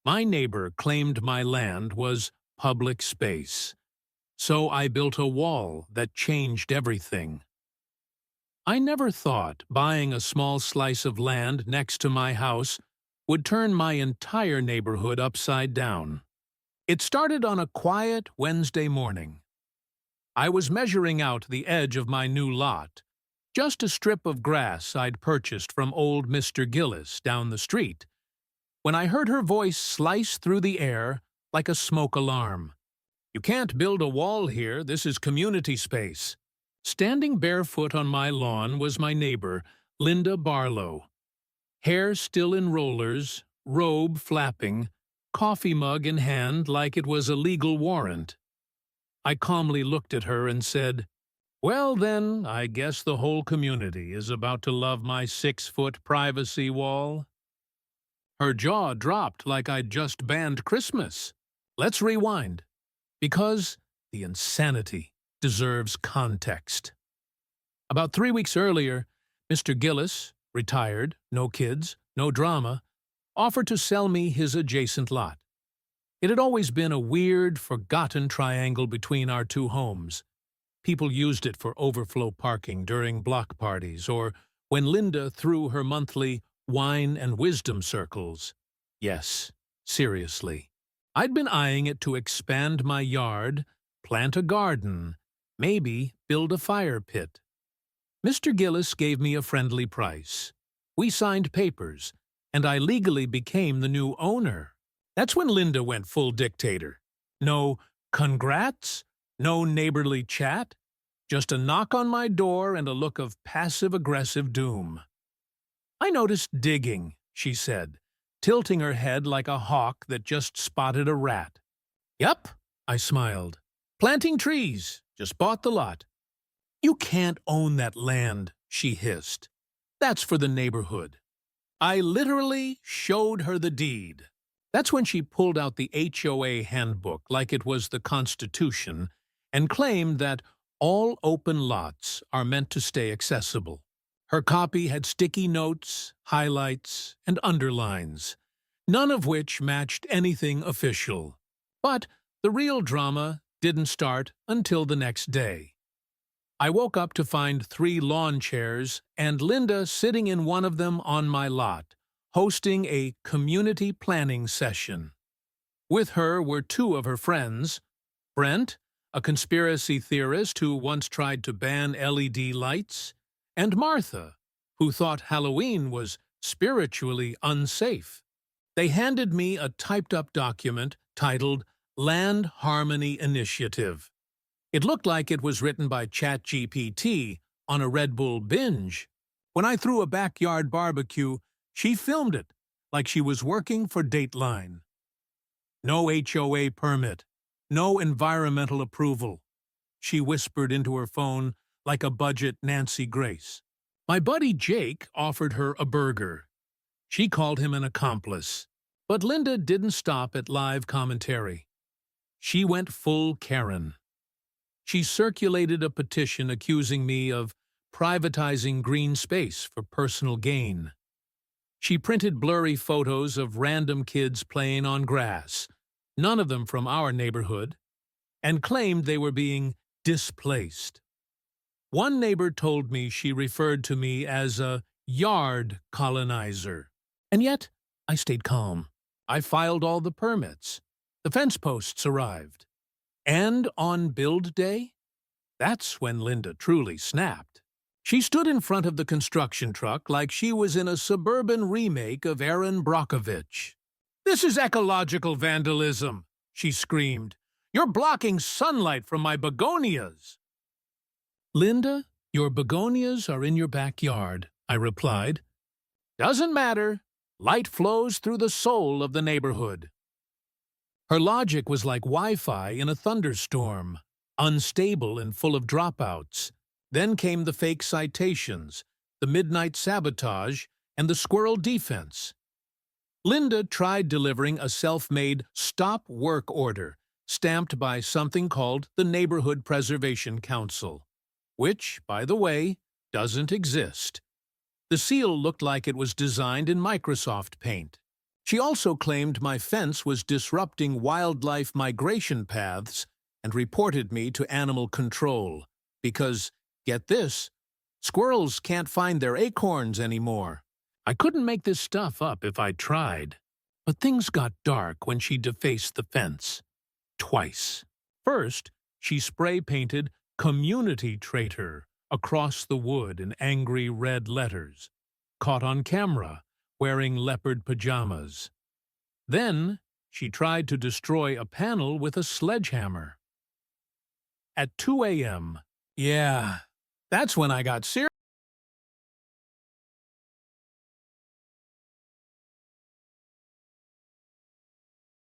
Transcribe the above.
My neighbor claimed my land was public space, so I built a wall that changed everything. I never thought buying a small slice of land next to my house would turn my entire neighborhood upside down. It started on a quiet Wednesday morning. I was measuring out the edge of my new lot, just a strip of grass I'd purchased from old Mr. Gillis down the street, when I heard her voice slice through the air like a smoke alarm. "You can't build a wall here, this is community space." Standing barefoot on my lawn was my neighbor, Linda Barlow. Hair still in rollers, robe flapping, coffee mug in hand like it was a legal warrant. I calmly looked at her and said, "Well then, I guess the whole community is about to love my 6-foot privacy wall." Her jaw dropped like I'd just banned Christmas. Let's rewind, because the insanity deserves context. About 3 weeks earlier, Mr. Gillis, retired, no kids, no drama, offered to sell me his adjacent lot. It had always been a weird, forgotten triangle between our two homes. People used it for overflow parking during block parties or when Linda threw her monthly wine and wisdom circles. Yes, seriously. I'd been eyeing it to expand my yard, plant a garden, maybe build a fire pit. Mr. Gillis gave me a friendly price. We signed papers, and I legally became the new owner. That's when Linda went full dictator. No congrats, no neighborly chat, just a knock on my door and a look of passive-aggressive doom. "I noticed digging," she said, tilting her head like a hawk that just spotted a rat. "Yup," I smiled. "Planting trees, just bought the lot." "You can't own that land," she hissed. "That's for the neighborhood." I literally showed her the deed. That's when she pulled out the HOA handbook like it was the Constitution and claimed that all open lots are meant to stay accessible. Her copy had sticky notes, highlights, and underlines, none of which matched anything official. But the real drama didn't start until the next day. I woke up to find 3 lawn chairs and Linda sitting in one of them on my lot, hosting a community planning session. With her were 2 of her friends, Brent, a conspiracy theorist who once tried to ban LED lights, and Martha, who thought Halloween was spiritually unsafe. They handed me a typed-up document titled Land Harmony Initiative. It looked like it was written by ChatGPT on a Red Bull binge. When I threw a backyard barbecue, she filmed it like she was working for Dateline. "No HOA permit, no environmental approval," she whispered into her phone like a budget Nancy Grace. My buddy Jake offered her a burger. She called him an accomplice. But Linda didn't stop at live commentary. She went full Karen. She circulated a petition accusing me of privatizing green space for personal gain. She printed blurry photos of random kids playing on grass, none of them from our neighborhood, and claimed they were being displaced. One neighbor told me she referred to me as a yard colonizer. And yet, I stayed calm. I filed all the permits. The fence posts arrived. And on build day? That's when Linda truly snapped. She stood in front of the construction truck like she was in a Suburban remake of Erin Brockovich. "This is ecological vandalism," she screamed. "You're blocking sunlight from my begonias." "Linda, your begonias are in your backyard," I replied. "Doesn't matter. Light flows through the soul of the neighborhood." Her logic was like Wi-Fi in a thunderstorm, unstable and full of dropouts. Then came the fake citations, the midnight sabotage, and the squirrel defense. Linda tried delivering a self-made stop work order, stamped by something called the Neighborhood Preservation Council, which, by the way, doesn't exist. The seal looked like it was designed in Microsoft Paint. She also claimed my fence was disrupting wildlife migration paths and reported me to animal control because, get this, squirrels can't find their acorns anymore. I couldn't make this stuff up if I tried. But things got dark when she defaced the fence. Twice. First, she spray-painted "Community Traitor" across the wood in angry red letters, caught on camera, wearing leopard pajamas. Then, she tried to destroy a panel with a sledgehammer. At 2 a.m., yeah, that's when I got serious.